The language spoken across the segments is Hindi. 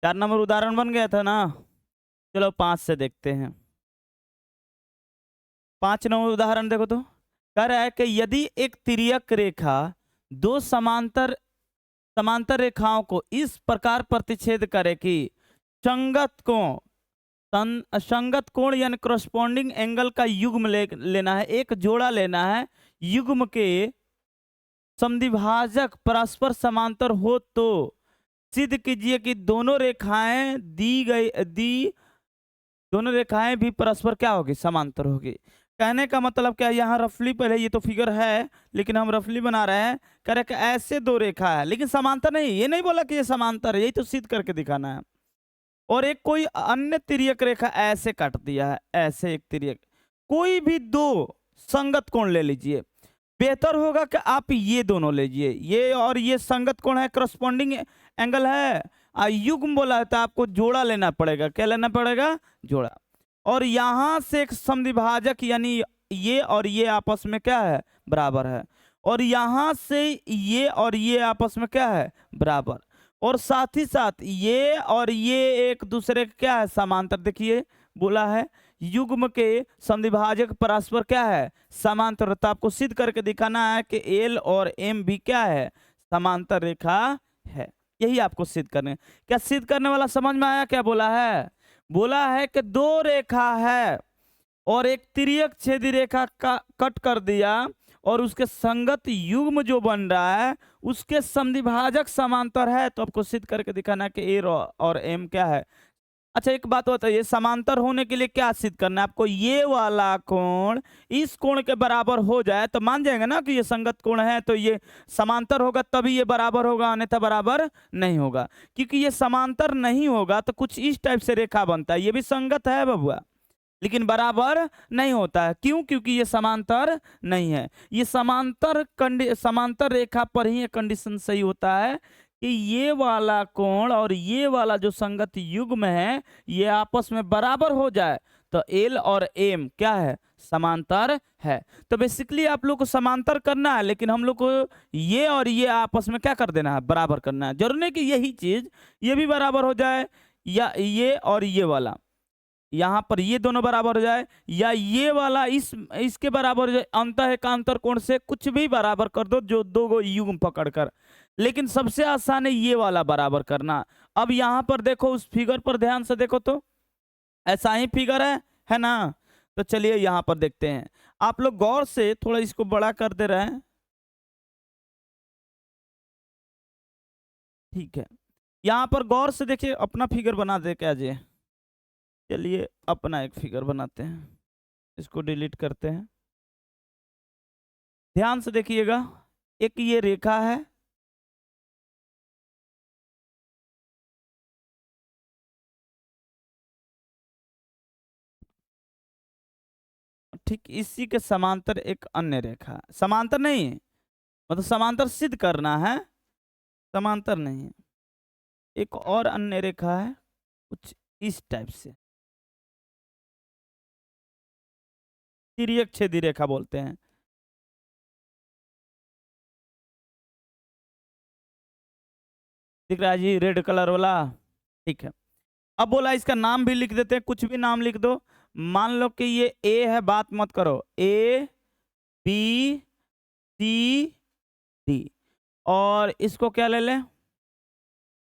4 नंबर उदाहरण बन गया था ना। चलो 5 से देखते हैं। 5 नंबर उदाहरण देखो तो कह रहा है कि यदि एक तिर्यक रेखा दो समांतर समांतर रेखाओं को इस प्रकार प्रतिच्छेद करे कि संगत कोण संगत कोण यानी करस्पॉन्डिंग एंगल का युग्म लेना है, एक जोड़ा लेना है, युग्म के समद्विभाजक परस्पर समांतर हो तो सिद्ध कीजिए कि दोनों रेखाएं भी परस्पर क्या होगी, समांतर होगी। कहने का मतलब क्या, यहाँ रफली पहले ये तो फिगर है लेकिन हम रफली बना रहे हैं। कह रहे कि ऐसे दो रेखा है लेकिन समांतर नहीं, ये नहीं बोला कि ये समांतर है, यही तो सिद्ध करके दिखाना है। और एक कोई अन्य तिर्यक रेखा ऐसे काट दिया है, ऐसे एक तिर्यक, कोई भी दो संगत कोण ले लीजिए। बेहतर होगा कि आप ये दोनों लीजिए, ये और ये संगत कोण है, करस्पॉन्डिंग एंगल है। युग्म बोला है तो आपको जोड़ा लेना पड़ेगा। क्या लेना पड़ेगा, जोड़ा। और यहां से एक समद्विभाजक यानी ये और ये आपस में क्या है, बराबर है। और यहां से ये और ये आपस में क्या है, बराबर। और साथ ही साथ ये और ये एक दूसरे का क्या है, समांतर। देखिए बोला है युग्म के समद्विभाजक परस्पर क्या है, समांतर। तो आपको सिद्ध करके दिखाना है कि एल और एम भी क्या है, समांतर रेखा है। यही आपको सिद्ध करने। क्या सिद्ध करने वाला समझ में आया? क्या बोला है? बोला है कि दो रेखा है और एक तिर्यक छेदी रेखा का कट कर दिया और उसके संगत युग्म जो बन रहा है उसके समद्विभाजक समांतर है। तो आपको सिद्ध करके दिखाना है कि ए और एम क्या है। अच्छा एक बात बताइए, समांतर होने के लिए क्या सिद्ध करना है आपको? ये वाला कोण इस कोण के बराबर हो जाए तो मान जाएंगे ना कि ये संगत कोण है, तो ये समांतर होगा तभी ये बराबर होगा, अन्यथा बराबर नहीं होगा। क्योंकि ये समांतर नहीं होगा तो कुछ इस टाइप से रेखा बनता है, ये भी संगत है बबुआ लेकिन बराबर नहीं होता है। क्यों? क्योंकि ये समांतर नहीं है। ये समांतर रेखा पर ही कंडीशन सही होता है कि ये वाला कोण और ये वाला जो संगत युग्म है ये आपस में बराबर हो जाए तो एल और एम क्या है, समांतर है। तो बेसिकली आप लोग को समांतर करना है लेकिन हम लोग को ये और ये आपस में क्या कर देना है, बराबर करना है। जरूर नहीं कि यही चीज ये भी बराबर हो जाए या ये और ये वाला यहाँ पर ये दोनों बराबर हो जाए या ये वाला इसके बराबर हो जाए। अंतःएकांतर कोण से कुछ भी बराबर कर दो जो दो गो युग्म पकड़कर, लेकिन सबसे आसान है ये वाला बराबर करना। अब यहाँ पर देखो, उस फिगर पर ध्यान से देखो तो ऐसा ही फिगर है ना। तो चलिए यहाँ पर देखते हैं। आप लोग गौर से थोड़ा इसको बड़ा कर दे रहे हैं, ठीक है। यहाँ पर गौर से देखिए, अपना फिगर बना दे क्या जी। चलिए अपना एक फिगर बनाते हैं, इसको डिलीट करते हैं। ध्यान से देखिएगा, एक ये रेखा है, ठीक इसी के समांतर एक अन्य रेखा है। समांतर नहीं है, मतलब समांतर सिद्ध करना है, समांतर नहीं है। एक और अन्य रेखा है कुछ इस टाइप से, तिर्यक छेदी रेखा बोलते हैं। दिख रहा है जी रेड कलर वाला, ठीक है। अब बोला इसका नाम भी लिख देते हैं, कुछ भी नाम लिख दो। मान लो कि ये ए है, बात मत करो, ए बी सी डी, और इसको क्या ले लें,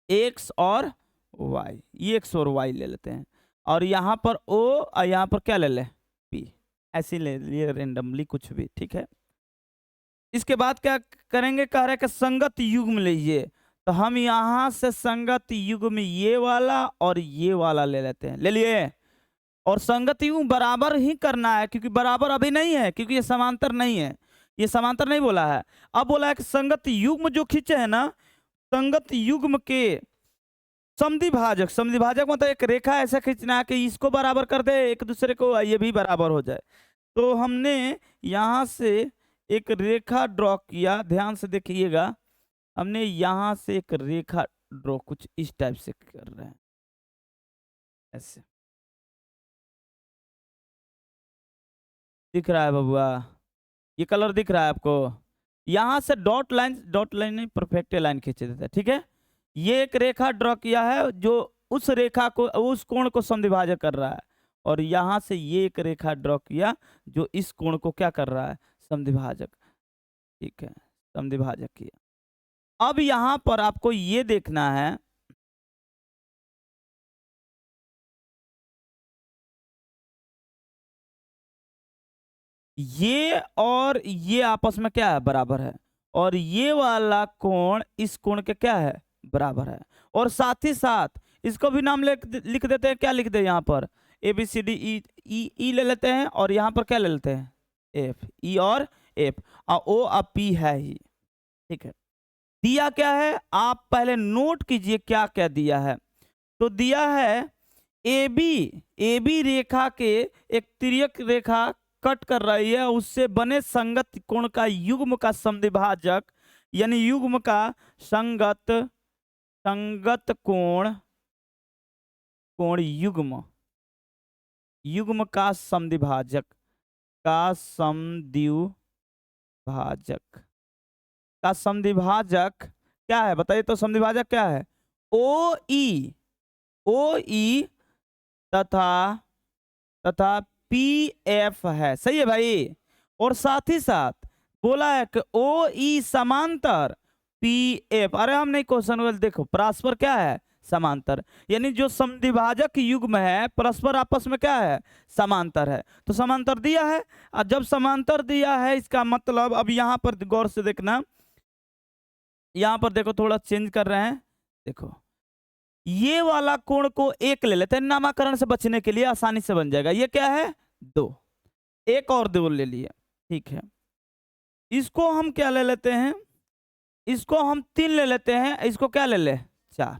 एक्स और वाई, ये एक्स और वाई ले लेते हैं। और यहाँ पर ओ और यहाँ पर क्या ले लें, पी, ऐसे ले लिए रेंडमली कुछ भी, ठीक है। इसके बाद क्या करेंगे, कह रहे हैं कि संगत युग्म लीजिए। तो हम यहाँ से संगत युग्म ये वाला और ये वाला ले लेते हैं, ले लिए। और संगत युग्म बराबर ही करना है क्योंकि बराबर अभी नहीं है, क्योंकि ये समांतर नहीं है, ये समांतर नहीं बोला है। अब बोला है कि संगत युग्म जो खींचे है ना, संगत युग्म के समद्विभाजक, समद्विभाजक मतलब एक रेखा ऐसा खींचना है कि इसको बराबर कर दे एक दूसरे को, ये भी बराबर हो जाए। तो हमने यहाँ से एक रेखा ड्रॉ किया, ध्यान से देखिएगा। हमने यहाँ से एक रेखा ड्रॉ कुछ इस टाइप से कर रहे हैं, ऐसे दिख रहा है बबुआ, ये कलर दिख रहा है आपको। यहाँ से डॉट लाइन नहीं, परफेक्ट लाइन खींचे देते हैं, ठीक है। ये एक रेखा ड्रॉ किया है जो उस रेखा को, उस कोण को समद्विभाजक कर रहा है। और यहाँ से ये एक रेखा ड्रॉ किया जो इस कोण को क्या कर रहा है, समद्विभाजक। ठीक है, समद्विभाजक किया। अब यहाँ पर आपको ये देखना है, ये और ये आपस में क्या है, बराबर है। और ये वाला कोण इस कोण के क्या है, बराबर है। और साथ ही साथ इसको भी नाम लिख देते हैं, क्या लिख दे यहाँ पर, A B C D E ले लेते हैं, और यहाँ पर क्या ले लेते हैं, एफ, ई और एफ, और ओ अब पी है ही। ठीक है, दिया क्या है, आप पहले नोट कीजिए क्या क्या दिया है। तो दिया है ए बी रेखा के एक तिर्यक रेखा कट कर रही है, उससे बने संगत कोण का युग्म का समद्विभाजक, यानी युग्म का संगत कोण युग्म का समद्विभाजक क्या है, बताइए तो। समद्विभाजक क्या है, ओ ई तथा पी एफ है। सही है भाई। और साथ ही साथ बोला है कि ओ ई समांतर पी एफ। अरे हम नहीं क्वेश्चन, देखो परस्पर क्या है, समांतर, यानी जो समद्विभाजक युग्म है परस्पर आपस में क्या है, समांतर है। तो समांतर दिया है, और जब समांतर दिया है इसका मतलब, अब यहाँ पर गौर से देखना, यहाँ पर देखो थोड़ा चेंज कर रहे हैं, देखो ये वाला कोण को एक ले लेते हैं, नामकरण से बचने के लिए आसानी से बन जाएगा। ये क्या है, 2, एक और 2 ले लिए। ठीक है, इसको हम क्या ले लेते हैं, इसको हम 3 ले लेते हैं, इसको क्या ले ले, 4।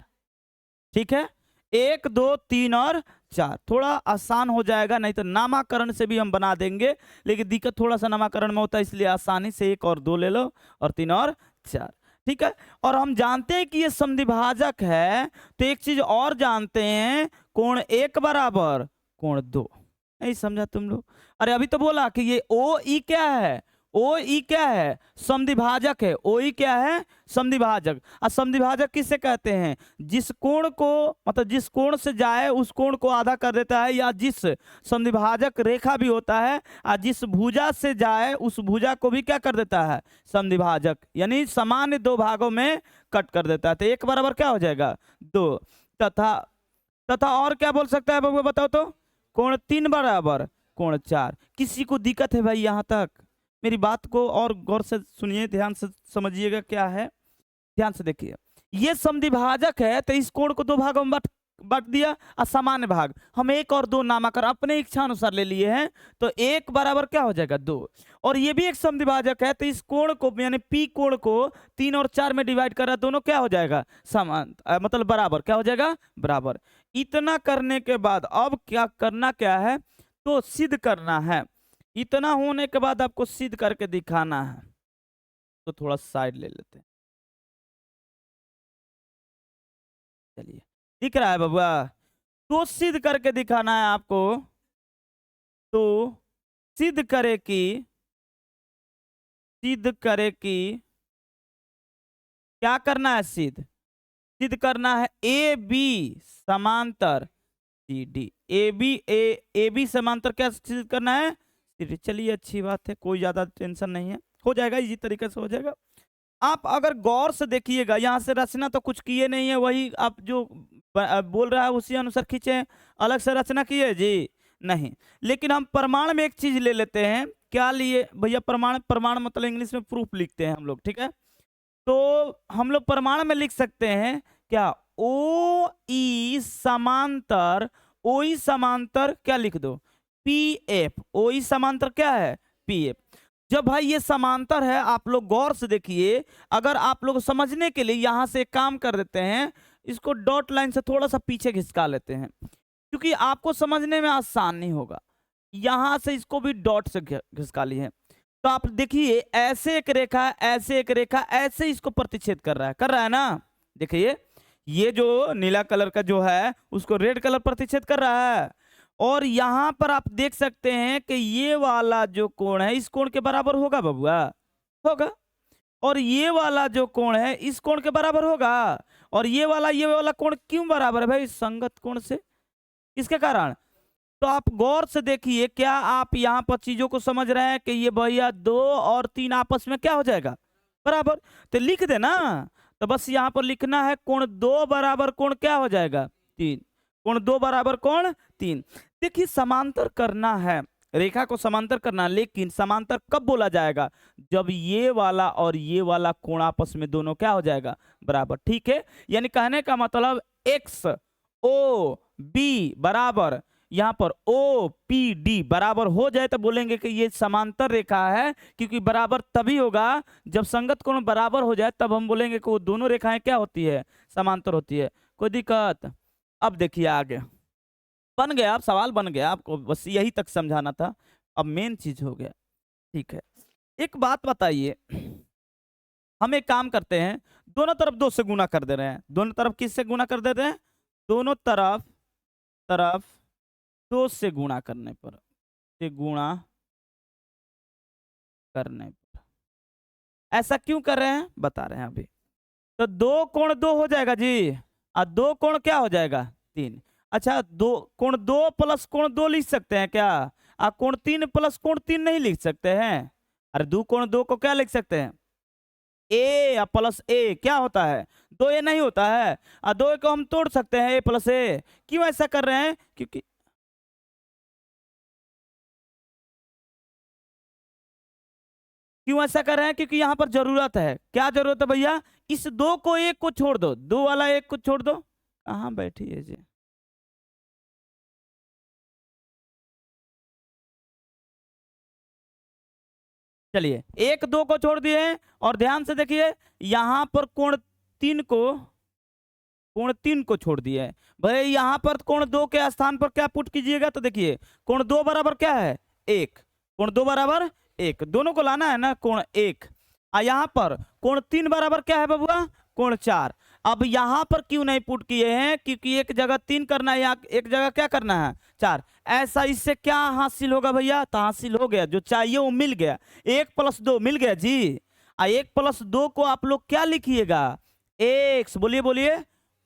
ठीक है, 1 2 3 और 4, थोड़ा आसान हो जाएगा। नहीं तो नामकरण से भी हम बना देंगे, लेकिन दिक्कत थोड़ा सा नामकरण में होता है, इसलिए आसानी से 1 और 2 ले लो, और 3 और 4। ठीक है, और हम जानते हैं कि ये समद्विभाजक है, तो एक चीज और जानते हैं, कोण 1 बराबर कोण 2। नहीं समझा तुम लोग? अरे अभी तो बोला कि ये ओ ई क्या है, ओ ई क्या है, समद्विभाजक है। ओ ई क्या है, समद्विभाजक। और समद्विभाजक किसे कहते हैं, जिस कोण को, मतलब जिस कोण से जाए उस कोण को आधा कर देता है, या जिस समद्विभाजक रेखा भी होता है, और जिस भुजा से जाए उस भुजा को भी क्या कर देता है, समद्विभाजक, यानी सामान्य 2 भागों में कट कर देता है। तो 1 बराबर क्या हो जाएगा, 2, तथा और क्या बोल सकता है बबुआ, बताओ तो, कोण 3 बराबर कोण 4। किसी को दिक्कत है भाई यहाँ तक? मेरी बात को और गौर से सुनिए, ध्यान से समझिएगा क्या है, ध्यान से देखिए। ये समद्विभाजक है, तो इस कोण को 2 भागों में बांट दिया, और सामान्य भाग हम 1 और 2 नामकर अपने इच्छा अनुसार ले लिए हैं, तो 1 बराबर क्या हो जाएगा, 2। और ये भी एक समद्विभाजक है, तो इस कोण को, यानी पी कोण को 3 और 4 में डिवाइड कर रहा, दोनों क्या हो जाएगा, समान, मतलब बराबर, क्या हो जाएगा, बराबर। इतना करने के बाद अब क्या करना, क्या है, तो सिद्ध करना है। इतना होने के बाद आपको सिद्ध करके दिखाना है। तो थोड़ा साइड ले लेते हैं, चलिए, दिख रहा है बबुआ? तो सिद्ध करके दिखाना है आपको। तो सिद्ध करे कि क्या करना है, सिद्ध करना है ए बी समांतर सी डी। ए बी समांतर क्या सिद्ध करना है, चलिए अच्छी बात है, कोई ज्यादा टेंशन नहीं है, हो जाएगा, इसी तरीके से हो जाएगा। आप अगर गौर से देखिएगा, यहाँ से रचना तो कुछ किए नहीं है, वही आप जो बोल रहा है उसी अनुसार खींचे, अलग से रचना किए जी नहीं। लेकिन हम प्रमाण में एक चीज ले लेते हैं, क्या लिए भैया, प्रमाण मतलब इंग्लिश में प्रूफ लिखते हैं हम लोग। ठीक है, तो हम लोग प्रमाण में लिख सकते हैं क्या, ओ ई समांतर, ओ ई समांतर क्या लिख दो, पी एफ। ओ ई समांतर क्या है, पी एफ। जब भाई ये समांतर है, आप लोग गौर से देखिए, अगर आप लोग समझने के लिए यहां से काम कर देते हैं, इसको डॉट लाइन से थोड़ा सा पीछे खिसका लेते हैं, क्योंकि आपको समझने में आसान नहीं होगा। यहां से इसको भी डॉट से खिसका लिए हैं, तो आप देखिए ऐसे एक रेखा, ऐसे एक रेखा, ऐसे इसको प्रतिच्छेद कर रहा है ना। देखिए ये जो नीला कलर का जो है उसको रेड कलर प्रतिच्छेद कर रहा है, और यहां पर आप देख सकते हैं कि ये वाला जो कोण है इस कोण के बराबर होगा बबुआ, होगा। और ये वाला जो कोण है इस कोण के बराबर होगा, और ये वाला कोण क्यों बराबर है भाई? संगत कोण से। किसके कारण? तो आप गौर से देखिए, क्या आप यहाँ पर चीजों को समझ रहे हैं कि ये भैया 2 और 3 आपस में क्या हो जाएगा? बराबर। तो लिख देना। तो बस यहाँ पर लिखना है कोण 2 बराबर कोण क्या हो जाएगा? 3। कोण 2 बराबर कोण 3। देखिए समांतर करना है, रेखा को समांतर करना, लेकिन समांतर कब बोला जाएगा? जब ये वाला और ये वाला कोण आपस में दोनों क्या हो जाएगा? बराबर। ठीक है, यानी कहने का मतलब एक्स ओ बी बराबर यहाँ पर ओ पी डी बराबर हो जाए तो बोलेंगे कि ये समांतर रेखा है, क्योंकि बराबर तभी होगा जब संगत कोण बराबर हो जाए, तब हम बोलेंगे कि वो दोनों रेखाएं क्या होती है? समांतर होती है। कोई दिक्कत? अब देखिए आगे बन गया, अब सवाल बन गया, आपको बस यही तक समझाना था, अब मेन चीज हो गया। ठीक है, एक बात बताइए, हम एक काम करते हैं, दोनों तरफ 2 से गुना कर दे रहे हैं। दोनों तरफ किससे गुना कर देते हैं? दोनों तरफ 2 से गुणा करने पर, ऐसा क्यों कर रहे हैं बता रहे हैं अभी। तो 2 कोण 2 हो जाएगा जी, और 2 कोण क्या हो जाएगा? 3। अच्छा, 2 कोण 2 प्लस कोण 2 लिख सकते हैं क्या? कोण 3 प्लस कोण 3 नहीं लिख सकते हैं? अरे 2 कोण 2 को क्या लिख सकते हैं? ए या प्लस ए क्या होता है? 2a नहीं होता है, और 2a को हम तोड़ सकते हैं, ए प्लस ए। क्यों ऐसा कर रहे हैं? क्यों ऐसा कर रहे हैं? क्योंकि यहां पर जरूरत है। क्या जरूरत है भैया? इस 2 को 1 को छोड़ दो, 2 वाला 1 को छोड़ दो। कहां बैठी है जी? चलिए 1 2 को छोड़ दिए, और ध्यान से देखिए यहां पर कोण 3 को छोड़ दिए। भाई यहां पर कोण 2 के स्थान पर क्या पुट कीजिएगा? तो देखिए कोण 2 बराबर क्या है? 1। कोण 2 बराबर 1, दोनों को लाना है ना, कोण 1। यहां पर कोण 3 बराबर क्या है बबुआ? कोण 4। अब यहां पर क्यों नहीं पुट किए हैं? क्योंकि एक जगह 3 करना है, एक जगह क्या करना है? 4। ऐसा इससे क्या हासिल होगा भैया? तो हासिल हो गया, जो चाहिए वो मिल गया। 1 + 2 मिल गया जी। 1 + 2 को आप लोग क्या लिखिएगा? एक्स, बोलिए बोलिए,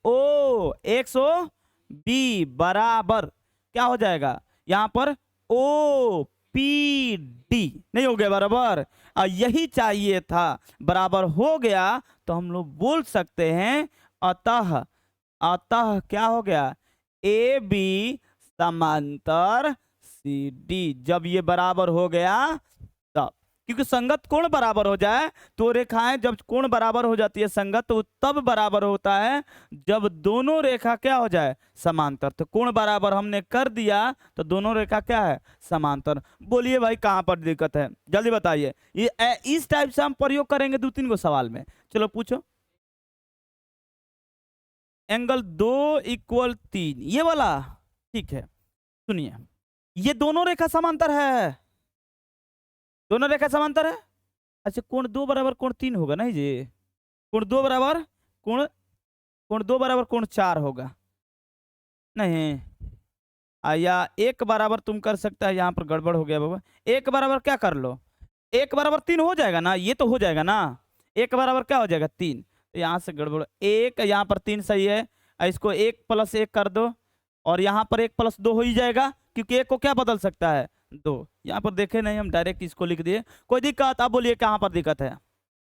ओ एक्स ओ बी बराबर क्या हो जाएगा? यहां पर ओ पी डी नहीं हो गया बराबर? यही चाहिए था, बराबर हो गया। तो हम लोग बोल सकते हैं अतः क्या हो गया? ए बी समांतर सी डी। जब ये बराबर हो गया तब, क्योंकि संगत कोण बराबर हो जाए तो रेखाएं, जब कोण बराबर हो जाती है संगत, तो तब बराबर होता है जब दोनों रेखा क्या हो जाए? समांतर। तो कोण बराबर हमने कर दिया, तो दोनों रेखा क्या है? समांतर। बोलिए भाई कहां पर दिक्कत है? जल्दी बताइए। ये इस टाइप से हम प्रयोग करेंगे 2-3 को सवाल में। चलो पूछो। एंगल 2 = 3, ये वाला। ठीक है, सुनिए, ये दोनों रेखा समांतर है, दोनों रेखा समांतर है। अच्छा, कोण 2 बराबर कोण 3 होगा नहीं जी? कोण 2 बराबर कोण कोण 2 बराबर कोण 4 होगा नहीं? या 1 बराबर तुम कर सकता है, यहाँ पर गड़बड़ हो गया बाबा। 1 बराबर क्या कर लो? 1 बराबर 3 हो जाएगा ना, ये तो हो जाएगा ना। 1 बराबर क्या हो जाएगा? 3। तो यहाँ से गड़बड़, 1 यहाँ पर 3 सही है, इसको 1 + 1 कर दो, और यहाँ पर 1 + 2 हो ही जाएगा, क्योंकि 1 को क्या बदल सकता है? 2। यहाँ पर देखे नहीं, हम डायरेक्ट इसको लिख दिए। कोई दिक्कत? अब बोलिए कहाँ पर दिक्कत है?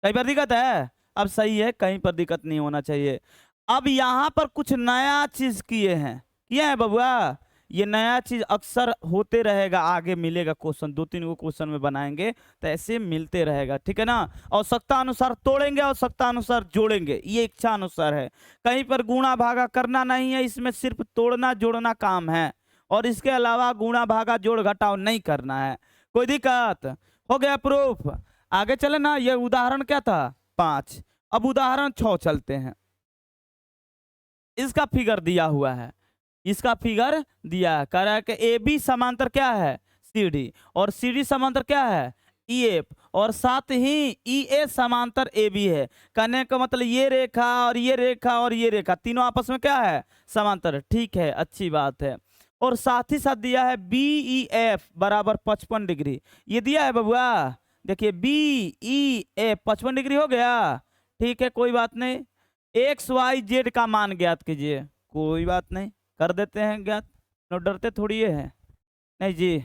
कहीं पर दिक्कत है? अब सही है, कहीं पर दिक्कत नहीं होना चाहिए। अब यहाँ पर कुछ नया चीज किए हैं बबुआ। ये नया चीज अक्सर होते रहेगा, आगे मिलेगा क्वेश्चन, 2-3 को क्वेश्चन में बनाएंगे तो ऐसे मिलते रहेगा, ठीक है ना। आवश्यकता अनुसार तोड़ेंगे, आवश्यकता अनुसार जोड़ेंगे, ये इच्छा अनुसार है। कहीं पर गुणा भागा करना नहीं है, इसमें सिर्फ तोड़ना जोड़ना काम है, और इसके अलावा गुणा भागा जोड़ घटाव नहीं करना है। कोई दिक्कत? हो गया प्रूफ? आगे चले ना। ये उदाहरण क्या था? 5। अब उदाहरण 6 चलते हैं। इसका फिगर दिया हुआ है, इसका फिगर दिया है, कह रहा है कि ए बी समांतर क्या है? सी डी, और सी डी समांतर क्या है? ई एफ, और साथ ही ई ए समांतर ए बी है। कहने का मतलब ये रेखा और ये रेखा और ये रेखा तीनों आपस में क्या है? समांतर। ठीक है, अच्छी बात है। और साथ ही साथ दिया है बी ई एफ बराबर 55 डिग्री, ये दिया है बबुआ। देखिए बी ई एफ 55 डिग्री हो गया, ठीक है, कोई बात नहीं। एक्स वाई जेड का मान ज्ञात कीजिए। कोई बात नहीं, कर देते हैं ज्ञात, नो डरते थोड़ी ये है। नहीं जी,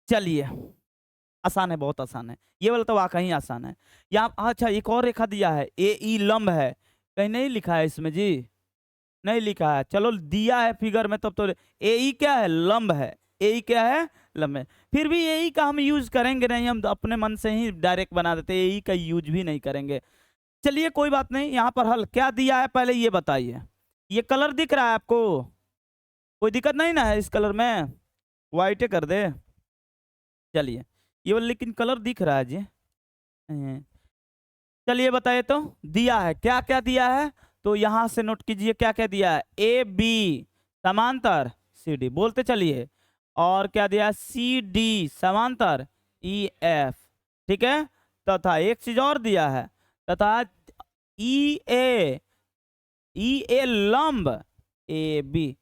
चलिए आसान है, बहुत आसान है ये वाला तो वाकई आसान है। यहाँ अच्छा एक और रेखा दिया है, ए ई लंब है, कहीं नहीं लिखा है इसमें जी, नहीं लिखा है, चलो दिया है फिगर में तब तो। ए ई क्या है, लंब है, ए ई क्या है, लंब है। फिर भी ए ई का हम यूज करेंगे नहीं, हम अपने मन से ही डायरेक्ट बना देते, ए ई का यूज भी नहीं करेंगे। चलिए कोई बात नहीं, यहाँ पर हल क्या दिया है पहले ये बताइए। ये कलर दिख रहा है आपको, कोई दिक्कत नहीं ना है इस कलर में, व्हाइट कर दे। चलिए ये वाला लेकिन कलर दिख रहा है जी। चलिए बताइए तो दिया है क्या क्या दिया है, तो यहां से नोट कीजिए क्या क्या दिया है। ए बी समांतर सी डी, बोलते चलिए। और क्या दिया है, सी डी समांतर ई एफ, ठीक है। तथा एक चीज और दिया है, तथा ई ए लंब ए बी।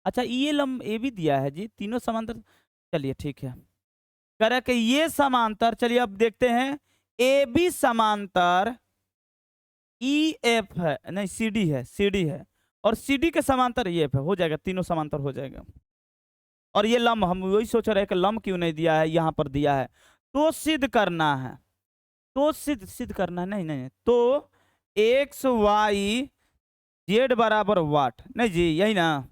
अच्छा ई ए लंब ए बी दिया है जी, तीनों समांतर। चलिए ठीक है, करे कि ये समांतर, चलिए अब देखते हैं। ए बी समांतर ई एफ है, नहीं सी डी है, सी डी है, और सी डी के समांतर ई एफ है, हो जाएगा, तीनों समांतर हो जाएगा। और ये लंब, हम वही सोच रहे हैं कि लंब क्यों नहीं दिया है, यहां पर दिया है तो सिद्ध करना है, तो सिद्ध करना है, नहीं नहीं, तो एक्स वाई जेड बराबर वाट, नहीं जी यही ना,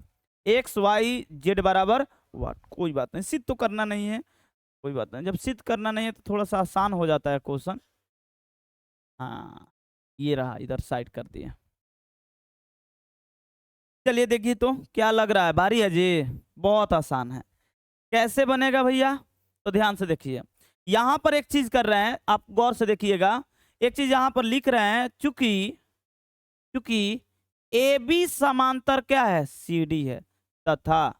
एक्स वाई जेड बराबर वाट। कोई बात नहीं, सिद्ध तो करना नहीं है, कोई बात नहीं, जब सिद्ध करना नहीं है तो थोड़ा सा आसान हो जाता है क्वेश्चन। हाँ ये रहा, इधर साइड कर दिया। चलिए देखिए तो क्या लग रहा है, बारी है जी, बहुत आसान है। कैसे बनेगा भैया, तो ध्यान से देखिए। यहां पर एक चीज कर रहे हैं, आप गौर से देखिएगा, एक चीज यहां पर लिख रहे हैं, चूंकि ए बी समांतर क्या है, सी डी है, तथा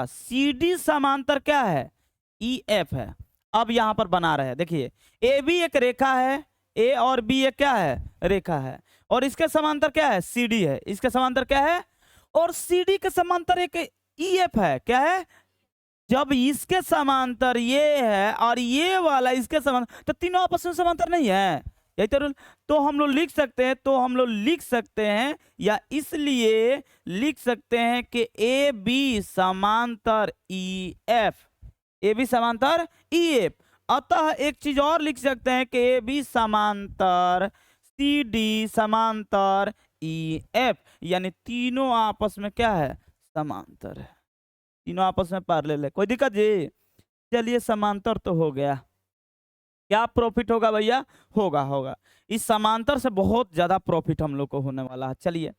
सी डी समांतर क्या है, ई एफ है। अब यहां पर बना रहे हैं, देखिए ए बी एक रेखा है, ए और बी एक क्या है, रेखा है, और इसके समांतर क्या है, सी डी है, इसके समांतर क्या है, और सी डी के समांतर एक ई एफ है, क्या है। जब इसके समांतर ये है और ये वाला इसके समांतर, तो तीनों आपस में समांतर नहीं है, यही तो हम लोग लिख सकते हैं, या इसलिए लिख सकते हैं कि ए बी समांतर ई एफ, ए बी समांतर ई एफ। अतः एक चीज और लिख सकते हैं कि ए बी समांतर सी डी समांतर ई एफ, यानी तीनों आपस में क्या है, समांतर है, तीनों आपस में पैरेलल है। कोई दिक्कत जी, चलिए समांतर तो हो गया। क्या प्रॉफिट होगा भैया, होगा इस समांतर से बहुत ज्यादा प्रॉफिट हम लोग को होने वाला है। चलिए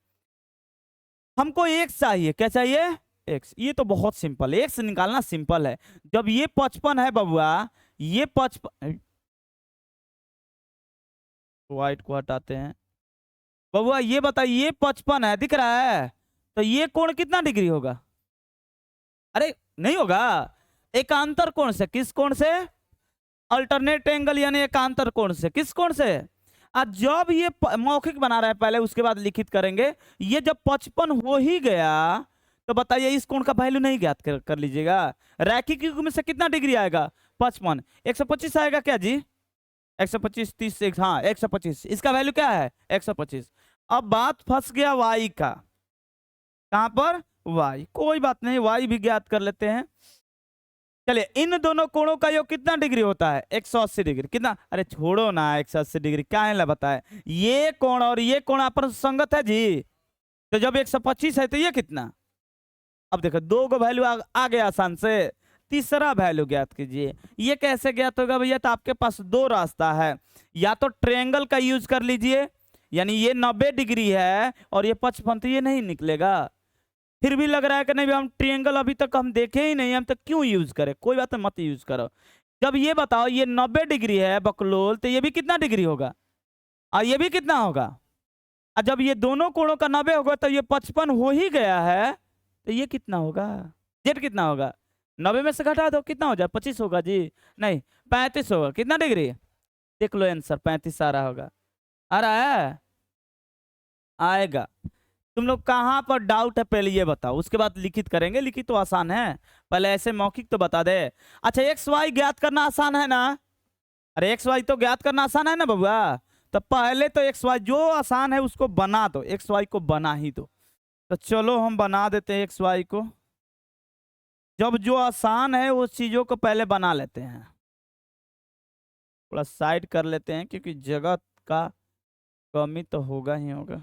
हमको एक्स चाहिए, क्या चाहिए, एक्स। ये तो बहुत सिंपल, एक्स निकालना सिंपल है। जब ये 55 है बबुआ, ये 55, व्हाइट को हटाते हैं बबुआ, ये बताइए ये 55 है, दिख रहा है, तो ये कोण कितना डिग्री होगा, अरे नहीं होगा, एकांतर कोण से, किस कोण से, अल्टरनेट एंगल यानी एकांतर कोण से, किस कोण से। आज जब ये मौखिक बना रहा है पहले, उसके बाद लिखित करेंगे। ये जब 55 हो ही गया तो बताइए इस कोण का वैल्यू नहीं ज्ञात कर लीजिएगा। रैखिक युग्म में से कितना डिग्री आएगा, 55, 125 आएगा क्या जी, 125 30, हाँ 125, इसका वैल्यू क्या है 125। अब बात फंस गया वाई का, कहां पर, वाई। कोई बात नहीं, वाई भी ज्ञात कर लेते हैं। चलिए इन दोनों कोणों का योग कितना डिग्री होता है, 180 डिग्री। कितना, अरे छोड़ो ना 180 डिग्री क्या है, बताए ये कोण और ये कोण आपस में संगत है जी, तो जब 125 है तो ये कितना। अब देखो दो गो वैल्यू आ गया आसान से, तीसरा वैल्यू ज्ञात कीजिए। ये कैसे ज्ञात होगा भैया, तो आपके पास दो रास्ता है, या तो ट्रायंगल का यूज कर लीजिए, यानी ये 90 डिग्री है और ये 55, तो ये नहीं निकलेगा। फिर भी लग रहा है कि नहीं हम ट्रायंगल अभी तक हम देखे ही नहीं, हम तो क्यों यूज करें, कोई बात मत यूज करो। जब ये बताओ ये 90 डिग्री है बकलोल, तो ये भी कितना डिग्री होगा, और ये भी कितना होगा। और जब ये दोनों कोणों का 90 होगा तो ये 55 हो ही गया है, तो ये कितना होगा, जेड कितना होगा, 90 में से घटा दो कितना हो जाए, 25 होगा जी, नहीं 35 होगा। कितना डिग्री, देख लो आंसर, 35 आ रहा होगा, आ रहा है, आएगा। तुम लोग कहाँ पर डाउट है पहले ये बताओ, उसके बाद लिखित करेंगे। लिखित तो आसान है, पहले ऐसे मौखिक तो बता दे। अच्छा एक्स वाई ज्ञात करना आसान है ना, अरे एक्स वाई तो ज्ञात करना आसान है ना बबुआ, तो पहले तो एक्स वाई जो आसान है उसको बना दो, एक्स वाई को बना ही दो। तो चलो हम बना देते हैं एक्स वाई को। जब जो आसान है उस चीजों को पहले बना लेते हैं। थोड़ा साइड कर लेते हैं क्योंकि जगह का कमी तो होगा ही होगा।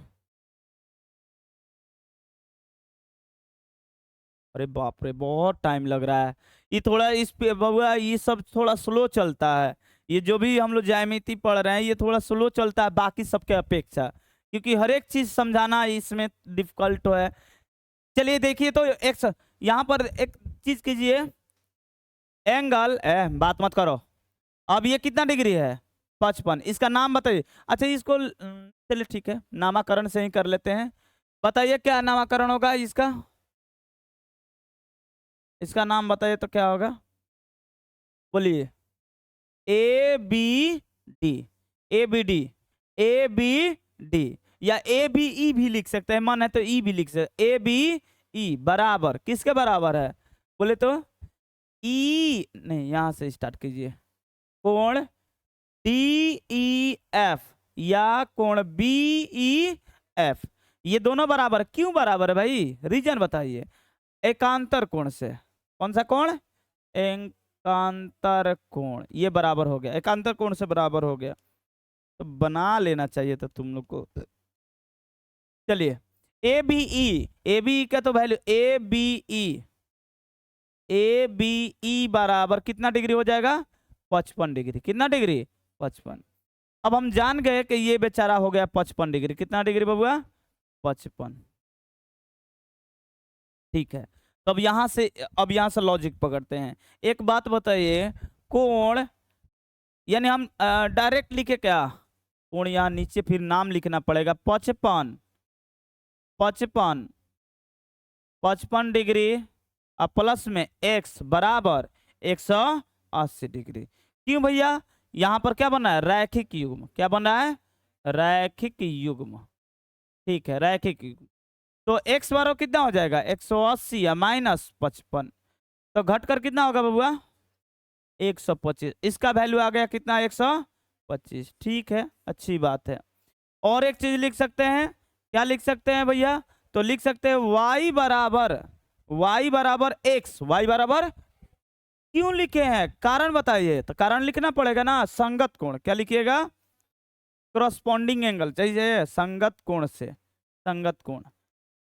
अरे बाप रे बहुत टाइम लग रहा है। ये थोड़ा इस पे बबुआ ये सब थोड़ा स्लो चलता है। ये जो भी हम लोग ज्यामिति पढ़ रहे हैं ये थोड़ा स्लो चलता है बाकी सबके अपेक्षा, क्योंकि हर एक चीज समझाना इसमें डिफिकल्ट है। चलिए देखिए तो एक्स यहाँ पर एक चीज कीजिए, एंगल बात मत करो। अब ये कितना डिग्री है 55, इसका नाम बताइए। अच्छा इसको चलिए ठीक है नामकरण से ही कर लेते हैं। बताइए क्या नामकरण होगा इसका, इसका नाम बताइए तो क्या होगा, बोलिए। A B D, A B D, A B D, या ए बी ई भी लिख सकते हैं, मन है तो ई भी लिख सकते। ए बी ई बराबर किसके बराबर है, बोले तो ई नहीं, यहां से स्टार्ट कीजिए। कोण डी ई एफ या कोण बी ई एफ, ये दोनों बराबर। क्यों बराबर है भाई, रीजन बताइए। एकांतर कोण से, कौन सा कोण, एकांतर कोण, ये बराबर हो गया, एकांतर कोण से बराबर हो गया। तो बना लेना चाहिए था तुम लोग को। चलिए ए B E, A B E का तो value A B E, A B E बराबर कितना डिग्री हो जाएगा 55 डिग्री। कितना डिग्री 55। अब हम जान गए कि ये बेचारा हो गया 55 डिग्री। कितना डिग्री बबुआ 55। ठीक है तो अब यहां से लॉजिक पकड़ते हैं। एक बात बताइए, कोण यानी हम डायरेक्ट लिखे क्या, कोण यहाँ नीचे फिर नाम लिखना पड़ेगा 55, 55, 55 डिग्री और प्लस में x बराबर 180 डिग्री। क्यों भैया, यहाँ पर क्या बना है रैखिक युग्म, क्या बना है रैखिक युग्म। ठीक है रैखिक युग्म। तो x बराबर कितना हो जाएगा 180 या माइनस 55, तो घटकर कितना होगा बबुआ 125। इसका वैल्यू आ गया कितना 125। ठीक है अच्छी बात है। और एक चीज लिख सकते हैं, क्या लिख सकते हैं भैया, तो लिख सकते हैं y बराबर x, y बराबर क्यों लिखे हैं कारण बताइए। तो कारण लिखना पड़ेगा ना, संगत कोण, क्या लिखिएगा करस्पॉन्डिंग एंगल चाहिए संगत कोण से, संगत कोण।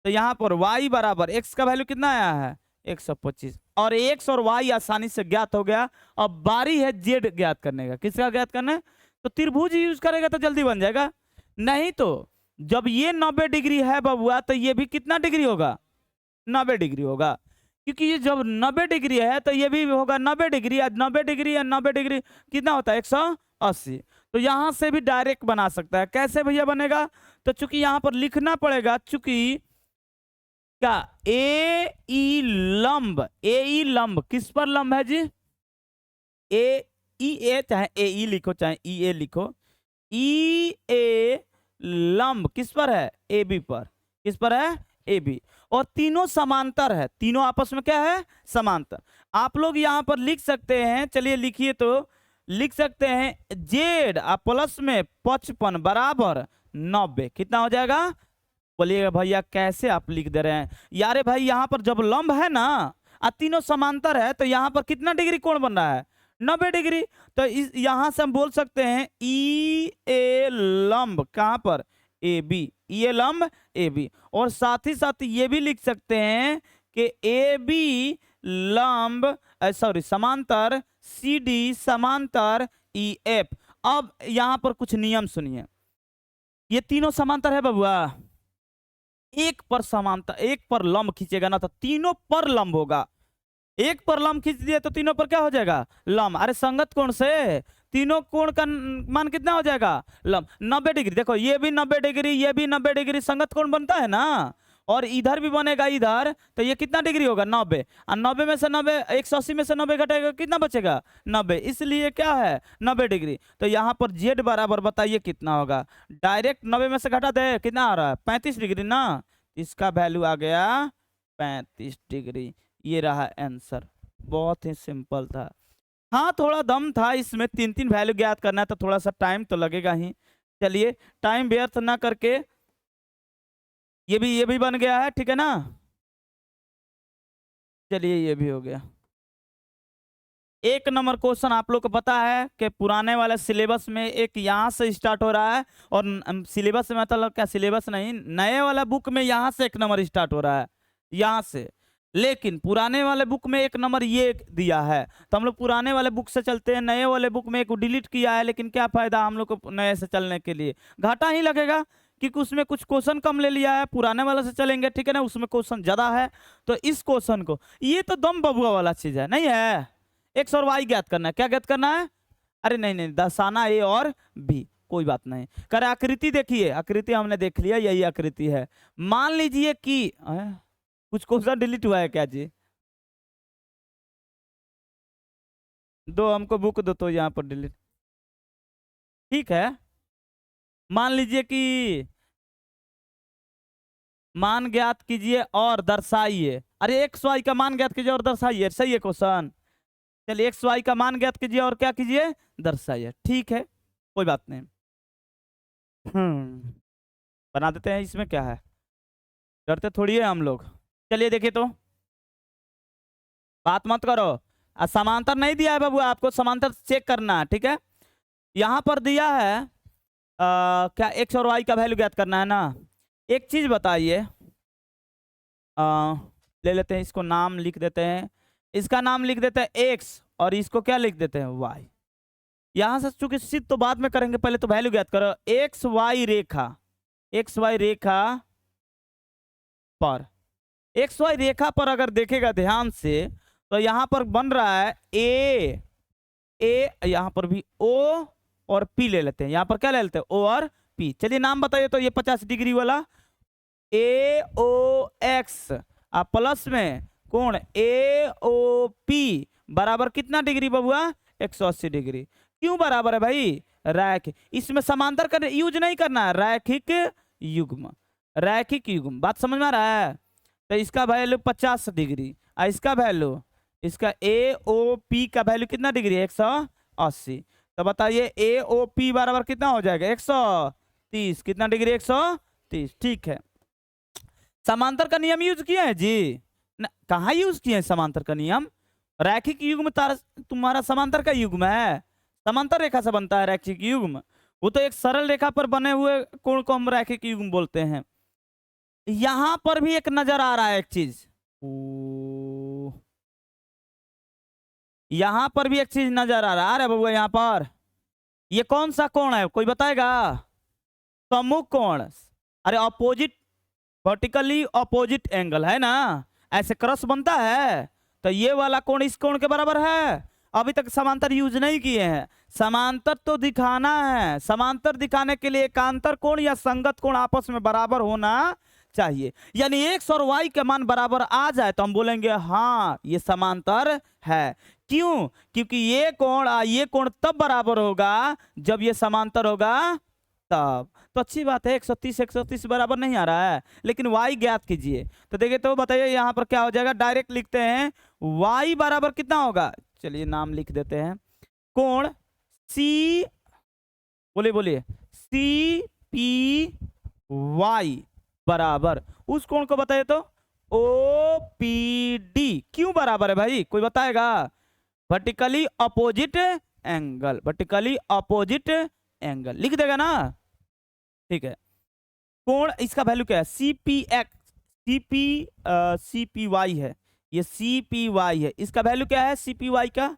तो यहाँ पर y बराबर x का वैल्यू कितना आया है 125, और x और y आसानी से ज्ञात हो गया। अब बारी है z ज्ञात करने का, किसका ज्ञात करना है, तो त्रिभुज यूज करेगा तो जल्दी बन जाएगा। नहीं तो जब ये 90 डिग्री है बबुआ तो ये भी कितना डिग्री होगा 90 डिग्री होगा, क्योंकि ये जब 90 डिग्री है तो ये भी होगा 90 डिग्री, 90 डिग्री या 90 डिग्री कितना होता है 180। तो यहां से भी डायरेक्ट बना सकता है। कैसे भैया बनेगा, तो चूंकि यहां पर लिखना पड़ेगा, चूंकि क्या ए ई लंब, ए ई लंब किस पर लंब है जी, ए ई ए, चाहे ए ई लिखो चाहे ई ए लिखो, ई ए लंब किस पर है ए बी पर, किस पर है ए बी, और तीनों समांतर है, तीनों आपस में क्या है समांतर। आप लोग यहां पर लिख सकते हैं, चलिए लिखिए तो लिख सकते हैं जेड प्लस में 55 बराबर 90, कितना हो जाएगा, बोलिएगा भैया कैसे आप लिख दे रहे हैं यारे भाई, यहां पर जब लंब है ना और तीनों समांतर है तो यहां पर कितना डिग्री कोण बन रहा है 90 डिग्री। तो इस यहां से हम बोल सकते हैं ई ए लंब कहां पर ए बी, ई ए लंब ए बी, और साथ ही साथ ये भी लिख सकते हैं कि ए बी लंब सॉरी समांतर सी डी समांतर ई एफ। अब यहां पर कुछ नियम सुनिए, ये तीनों समांतर है बबुआ, एक पर समांतर एक पर लंब खींचेगा ना तो तीनों पर लंब होगा, एक पर लंब खींच दिया तो तीनों पर क्या हो जाएगा लंब। अरे संगत कोण से तीनों कोण का मान कितना हो जाएगा लंब 90 डिग्री। देखो ये भी 90 डिग्री, ये भी 90 डिग्री, संगत कोण बनता है ना, और इधर भी बनेगा इधर, तो ये कितना डिग्री होगा 90, और 90 में से 90 180 में से 90 घटेगा कितना बचेगा 90, इसलिए क्या है 90 डिग्री। तो यहाँ पर जेड बराबर बताइए कितना होगा, डायरेक्ट 90 में से घटा दे कितना आ रहा है 35 डिग्री ना, इसका वैल्यू आ गया 35 डिग्री। ये रहा आंसर, बहुत ही सिंपल था। हाँ थोड़ा दम था इसमें, 3 वैल्यू ज्ञात करना है तो थोड़ा सा टाइम तो लगेगा ही, चलिए टाइम व्यर्थ ना करके ये भी बन गया है, ठीक है ना। चलिए ये भी हो गया। 1 नंबर क्वेश्चन आप लोग को पता है कि पुराने वाले सिलेबस में एक यहाँ से स्टार्ट हो रहा है, और सिलेबस में मतलब क्या, सिलेबस नहीं, नए वाला बुक में यहाँ से 1 नंबर स्टार्ट हो रहा है, यहाँ से। लेकिन पुराने वाले बुक में 1 नंबर ये दिया है, तो हम लोग पुराने वाले बुक से चलते हैं। नए वाले बुक में एक डिलीट किया है, लेकिन क्या फायदा हम लोग को नए से चलने के लिए, घाटा ही लगेगा, क्योंकि उसमें कुछ क्वेश्चन कम ले लिया है। पुराने वाले से चलेंगे, ठीक है ना, उसमें क्वेश्चन ज्यादा है। तो इस क्वेश्चन को, ये तो दम बबुआ वाला चीज है, नहीं है। एक्स और वाई ज्ञात करना है। क्या ज्ञात करना है? अरे नहीं नहीं, दर्शाना ए और बी, कोई बात नहीं। करे आकृति देखिए, आकृति हमने देख लिया, यही आकृति है। मान लीजिए कि कुछ क्वेश्चन डिलीट हुआ है क्या जी? दो हमको बुक दो तो यहाँ पर डिलीट, ठीक है। मान लीजिए कि मान ज्ञात कीजिए और दर्शाइए। अरे एक्स वाई का मान ज्ञात कीजिए और दर्शाइए, सही है क्वेश्चन। चलिए एक्स वाई का मान ज्ञात कीजिए और क्या कीजिए, दर्शाइए, ठीक है, कोई बात नहीं। बना देते हैं, इसमें क्या है, डरते थोड़ी है हम लोग। चलिए देखिए तो, बात मत करो। समांतर नहीं दिया है बाबू, आपको समांतर चेक करना है, ठीक है। यहाँ पर दिया है क्या, एक्स और वाई का वैल्यू ज्ञात करना है ना। एक चीज बताइए, ले लेते हैं, इसको नाम लिख देते हैं, इसका नाम लिख देते हैं एक्स, और इसको क्या लिख देते हैं, वाई। यहां से चूंकि सिद्ध तो बाद में करेंगे, पहले तो वैल्यू ज्ञात करो। एक्स वाई रेखा, एक्स वाई रेखा पर, एक्स वाई रेखा पर अगर देखेगा ध्यान से, तो यहां पर बन रहा है ए, यहां पर भी ओ और पी ले लेते हैं। यहां पर क्या ले लेते हैं, ओ और पी। चलिए नाम बताइए तो, ये 50 डिग्री वाला ए ओ एक्स, प्लस में कोण ए ओ पी बराबर कितना डिग्री बबुआ, 180 डिग्री। क्यों बराबर है भाई, रैखिक। इसमें समांतर का यूज नहीं करना है, रैखिक युग्म, रैखिक युग्म, बात समझ में आ रहा है। तो इसका वैल्यू 50 डिग्री, और इसका वैल्यू, इसका ए ओ पी का वैल्यू कितना डिग्री है, 180। तो बताइए ए ओ पी बराबर कितना हो जाएगा, 130। कितना डिग्री, 130, ठीक है। समांतर का नियम यूज किया है जी, कहाँ यूज किए हैं समांतर का नियम। रैखिक युग्म तुम्हारा समांतर का युग्म है, समांतर रेखा से बनता है रैखिक युग्म। वो तो एक सरल रेखा पर बने हुए कोण को हम रैखिक युग्म बोलते हैं। यहां पर भी एक नजर आ रहा है एक चीज, यहां पर भी एक चीज नजर आ रहा है बबुआ। यहां पर ये कौन सा कोण है, कोई बताएगा? सम्मुख कोण, अरे ऑपोजिट, वर्टिकली ऑपोजिट एंगल है ना, ऐसे क्रॉस बनता है। तो ये वाला कोण इस कोण के बराबर है। अभी तक समांतर यूज नहीं किए हैं, समांतर तो दिखाना है। समांतर दिखाने के लिए एकांतर कोण या संगत कोण आपस में बराबर होना चाहिए। यानी एक्स और वाई के मान बराबर आ जाए तो हम बोलेंगे हाँ ये समांतर है। क्यों? क्योंकि ये कोण तब बराबर होगा जब ये समांतर होगा तब। तो अच्छी बात है, 130 बराबर नहीं आ रहा है, लेकिन y ज्ञात कीजिए। तो देखिए तो बताइए यहाँ पर क्या हो जाएगा, डायरेक्ट लिखते हैं y बराबर कितना होगा। चलिए नाम लिख देते हैं, कोण सी, बोलिए बोलिए, सी पी वाई बराबर, उस कोण को बताइए तो ओ पी डी। क्यों बराबर है भाई, कोई बताएगा? Vertically opposite angle, vertically opposite angle लिख देगा ना, ठीक है। कोण इसका वैल्यू क्या है, C P X, C P Y है, ये सी पी वाई है। इसका वैल्यू क्या है सी पी वाई का,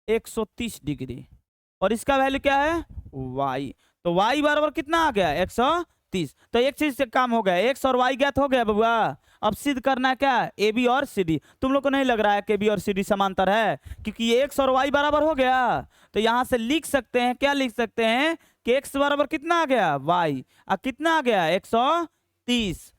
130 डिग्री। और इसका वैल्यू क्या है, वाई। तो वाई बराबर कितना आ गया, 130। तो एक चीज से काम हो गया, एक्स और वाई ज्ञात हो गया बबुआ। अब सिद्ध करना है क्या, ए बी और सी डी। तुम लोग को नहीं लग रहा है कि बी और सी डी समांतर है, क्योंकि ये एक्स और वाई बराबर हो गया। तो यहां से लिख सकते हैं, क्या लिख सकते हैं कि एक्स बराबर कितना आ गया, वाई, और कितना आ गया, 130।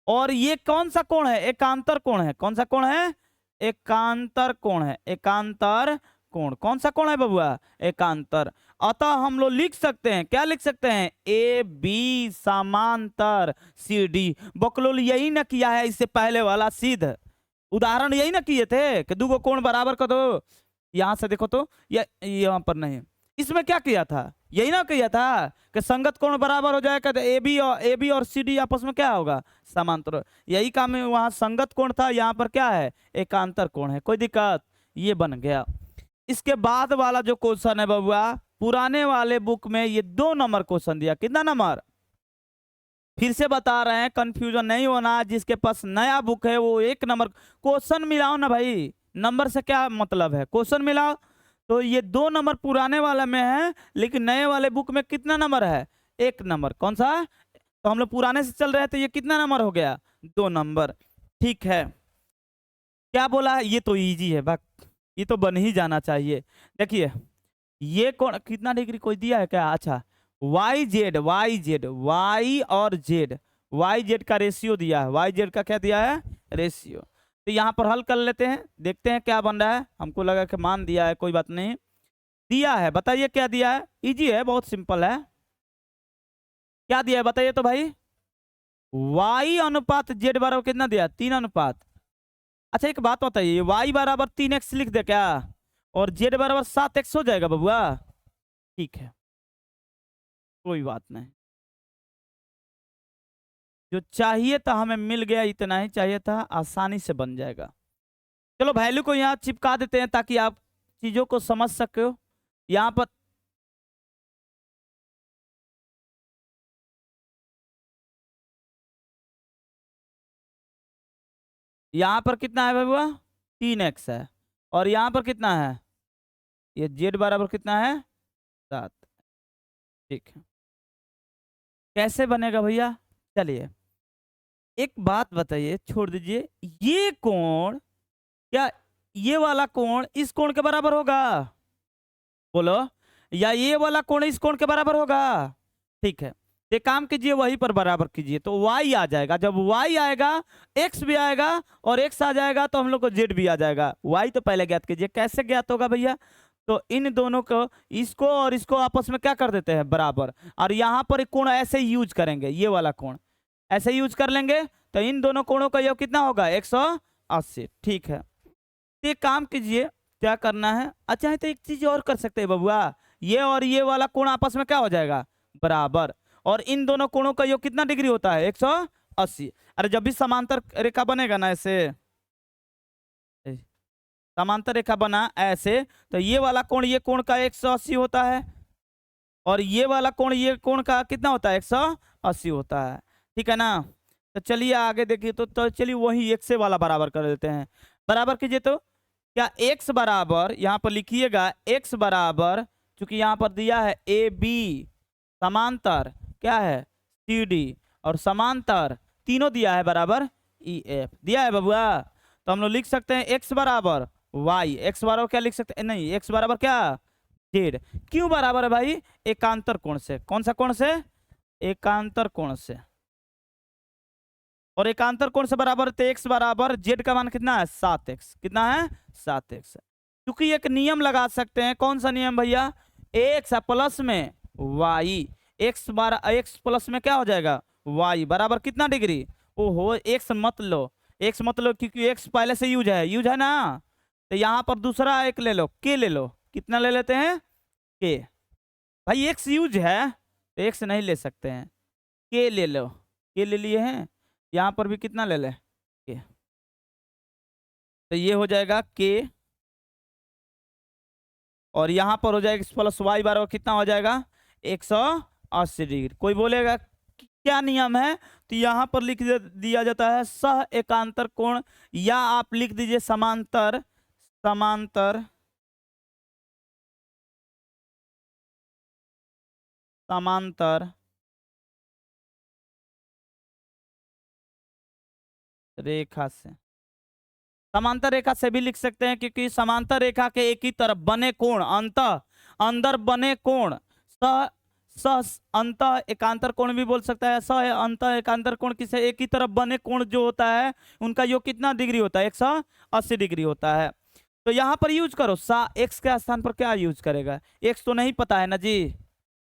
और ये कौन सा कोण है, एकांतर कोण है। कौन सा कोण है, एकांतर कोण है, एकांतर कोण। कौन सा कोण है बबुआ, एकांतर। अतः हम लोग लिख सकते हैं, क्या लिख सकते हैं, ए बी समांतर सी डी। बकलोल यही ना किया है इससे पहले वाला सिद्ध उदाहरण, यही ना किए थे कि दो कोण बराबर कर दो। यहां से देखो तो, या यहाँ पर नहीं, इसमें क्या किया था, यही ना किया था कि संगत कोण बराबर हो जाएगा तो ए बी और सी डी आपस में क्या होगा, समांतर। यही काम है, वहां संगत कोण था, यहाँ पर क्या है, एकांतर कोण है। कोई दिक्कत, ये बन गया। इसके बाद वाला जो क्वेश्चन है बबुआ, पुराने वाले बुक में ये 2 नंबर क्वेश्चन दिया। कितना नंबर, फिर से बता रहे हैं, कंफ्यूजन नहीं होना। जिसके पास नया बुक है वो 1 नंबर क्वेश्चन मिलाओ ना भाई, नंबर से क्या मतलब है, क्वेश्चन मिलाओ। तो ये 2 नंबर पुराने वाले में है, लेकिन नए वाले बुक में कितना नंबर है, 1 नंबर। कौन सा, तो हम लोग पुराने से चल रहे हैं, तो ये कितना नंबर हो गया, 2 नंबर। ठीक है, क्या बोला है, ये तो इजी है, बस ये तो बन ही जाना चाहिए। देखिए ये कौन कितना डिग्री कोई दिया है क्या, अच्छा वाई जेड वाई और जेड, वाई जेड का रेशियो दिया है, वाई जेड का क्या दिया है, रेशियो। तो यहाँ पर हल कर लेते हैं, देखते हैं क्या बन रहा है। हमको लगा कि मान दिया है, कोई बात नहीं, दिया है, बताइए क्या दिया है। इजी है, बहुत सिंपल है। क्या दिया है बताइए तो भाई, वाई अनुपात जेड बराबर कितना दिया, 3 अनुपात। अच्छा एक बात बताइए, वाई बराबर 3x लिख दे क्या, और जेड बराबर 7x हो जाएगा बबुआ। ठीक है, कोई बात नहीं, जो चाहिए था हमें मिल गया, इतना ही चाहिए था, आसानी से बन जाएगा। चलो वैल्यू को यहाँ चिपका देते हैं ताकि आप चीजों को समझ सके हो। यहाँ पर कितना है बबुआ, 3x है, और यहाँ पर कितना है, ये जेड बराबर कितना है, 7। ठीक है, कैसे बनेगा भैया, चलिए एक बात बताइए, छोड़ दीजिए, ये कोण, क्या ये वाला कोण इस कोण के बराबर होगा, बोलो, या ये वाला कोण इस कोण के बराबर होगा। ठीक है, ये काम कीजिए, वहीं पर बराबर कीजिए, तो y आ जाएगा। जब y आएगा x भी आएगा, और x आ जाएगा तो हम लोग को z भी आ जाएगा। y तो पहले ज्ञात कीजिए, कैसे ज्ञात होगा भैया, तो इन दोनों को, इसको और इसको आपस में क्या कर देते हैं, बराबर। और यहाँ पर एक कोण ऐसे यूज करेंगे, ये वाला कोण ऐसे यूज कर लेंगे, तो इन दोनों कोणों का योग कितना होगा, 180। ठीक है, तो एक काम कीजिए, क्या करना है, अच्छा है तो एक चीज और कर सकते हैं बबुआ, ये और ये वाला कोण आपस में क्या हो जाएगा, बराबर। और इन दोनों कोणों का योग कितना डिग्री होता है, 180। अरे जब भी समांतर रेखा बनेगा ना ऐसे, समांतर रेखा बना ऐसे, तो ये वाला कोण ये कोण का 180 होता है, और ये वाला कोण ये कोण का कितना होता है, 180 होता है। ठीक है ना, तो चलिए आगे देखिए, तो चलिए वही x से वाला बराबर कर देते हैं। बराबर कीजिए, तो क्या x बराबर, यहाँ पर लिखिएगा x बराबर, चूंकि यहाँ पर दिया है ए बी, समांतर क्या है सी डी, और समांतर तीनों दिया है बराबर ई एफ दिया है बबुआ। तो हम लोग लिख सकते हैं x बराबर y, x बराबर क्या लिख सकते हैं, नहीं x बराबर क्या, जेड। क्यों बराबर है भाई, एकांतर कोण से। कौन सा कोण से, एकांतर कोण से। और एकांतर कोण से बराबर, तो x बराबर जेड का मान कितना है, 7x। कितना है, 7x। क्योंकि एक नियम लगा सकते हैं, कौन सा नियम भैया, x प्लस में y, x प्लस में क्या हो जाएगा, y बराबर कितना डिग्री, ओहो x मत लो, x मत लो, क्योंकि x पहले से यूज है ना। तो यहाँ पर दूसरा एक ले लो, k ले लो, कितना ले लेते हैं, k। भाई x यूज है तो x नहीं ले सकते हैं, k ले लो, k ले लिए हैं। यहाँ पर भी कितना ले ले, k, तो ये हो जाएगा k, और यहाँ पर हो जाएगा प्लस y बराबर कितना हो जाएगा, 180 डिग्री। कोई बोलेगा कि क्या नियम है, तो यहाँ पर लिख दिया जाता है सह एकांतर कोण, या आप लिख दीजिए समांतर, समांतर समांतर रेखा से, समांतर रेखा से भी लिख सकते हैं, क्योंकि समांतर रेखा के एक ही तरफ बने कोण, अंदर बने कोण, स अंत एकांतर कोण भी बोल सकता है। अंत एकांतर कोण किसे, एक ही तरफ बने कोण जो होता है उनका योग कितना डिग्री होता है, 180 डिग्री होता है। तो यहाँ पर यूज करो x के स्थान पर क्या यूज करेगा, x तो नहीं पता है ना जी,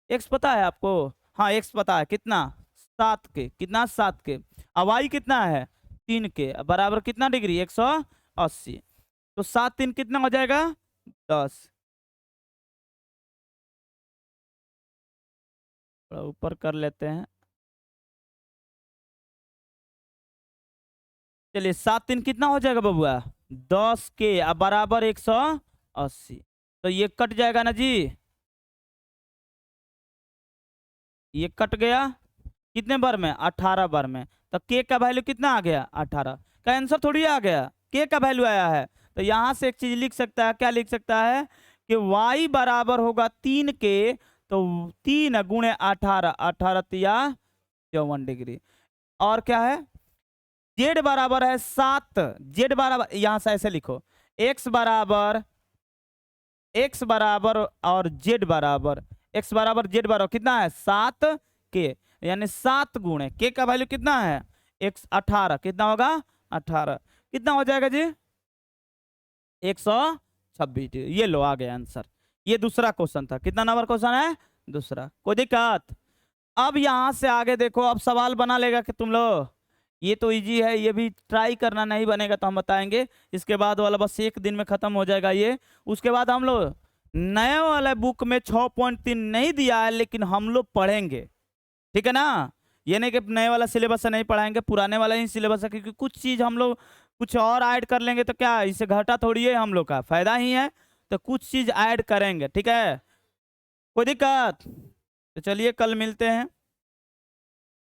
x पता है आपको, हाँ x पता है, कितना 7 के, कितना 7 के, अब y कितना है 3 के, बराबर कितना डिग्री 180, तो 7 3 कितना हो जाएगा 10। थोड़ा ऊपर कर लेते हैं। चलिए 7 3 कितना हो जाएगा बबुआ? 10 के अब बराबर 180। तो ये कट जाएगा ना जी, ये कट गया कितने बार में? 18 बार में। तो के का वैल्यू कितना आ गया? 18 का आंसर थोड़ी आ गया, के का वैल्यू आया है। तो यहां से एक चीज लिख सकता है, क्या लिख सकता है कि y बराबर होगा 3 के, तो 3 गुणे 18, 18 तिया 54 डिग्री। और क्या है? z बराबर है 7, z बराबर यहां से ऐसे लिखो, x बराबर और z बराबर, x बराबर z बराबर कितना है? 7 के, यानी 7 गुणे के का वैल्यू कितना है? 18, कितना होगा? 18 कितना हो जाएगा जी? 126। ये लो आ गया आंसर। ये दूसरा क्वेश्चन था। कितना नंबर क्वेश्चन है? दूसरा। कोई दिक्कत? अब यहां से आगे देखो, अब सवाल बना लेगा कि तुम लोग, ये तो इजी है, ये भी ट्राई करना, नहीं बनेगा तो हम बताएंगे। इसके बाद वाला बस एक दिन में खत्म हो जाएगा ये। उसके बाद हम लोग नए वाले बुक में 6.3 नहीं दिया है, लेकिन हम लोग पढ़ेंगे, ठीक है ना? ये नहीं कि नए वाला सिलेबस से नहीं पढ़ाएंगे, पुराने वाला ही सिलेबस है, क्योंकि कुछ चीज हम लोग कुछ और ऐड कर लेंगे तो क्या इससे घाटा थोड़ी है, हम लोग का फायदा ही है। तो कुछ चीज ऐड करेंगे, ठीक है? कोई दिक्कत? तो चलिए कल मिलते हैं।